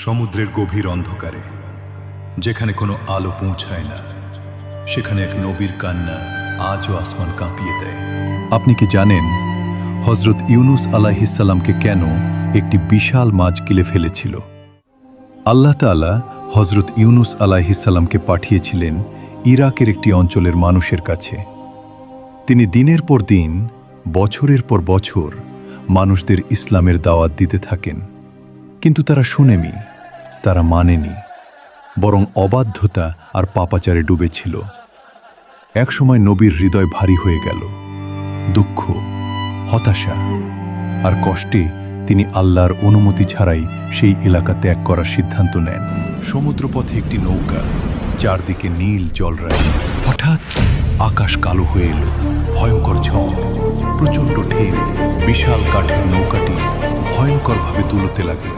সমুদ্রের গভীর অন্ধকারে, যেখানে কোনো আলো পৌঁছায় না, সেখানে এক নবীর কান্না আজও আসমান কাঁপিয়ে দেয়। আপনি কি জানেন হজরত ইউনুস আলাইহিসসালামকে কেন একটি বিশাল মাছ গিলে ফেলেছিল? আল্লাহ তাআলা হজরত ইউনুস আলাইহিসসালামকে পাঠিয়েছিলেন ইরাকের একটি অঞ্চলের মানুষের কাছে। তিনি দিনের পর দিন, বছরের পর বছর মানুষদের ইসলামের দাওয়াত দিতে থাকেন, কিন্তু তারা শুনেনি, তারা মানেনি, বরং অবাধ্যতা আর পাপাচারে ডুবেছিল। একসময় নবীর হৃদয় ভারী হয়ে গেল। দুঃখ, হতাশা আর কষ্টে তিনি আল্লাহর অনুমতি ছাড়াই সেই এলাকা ত্যাগ করার সিদ্ধান্ত নেন। সমুদ্রপথে একটি নৌকা, চারদিকে নীল জলরাশি। হঠাৎ আকাশ কালো হয়ে এলো, ভয়ঙ্কর ঝড়, প্রচণ্ড ঢেউ। বিশাল কাঠের নৌকাটি ভয়ঙ্করভাবে দুলতে লাগলো।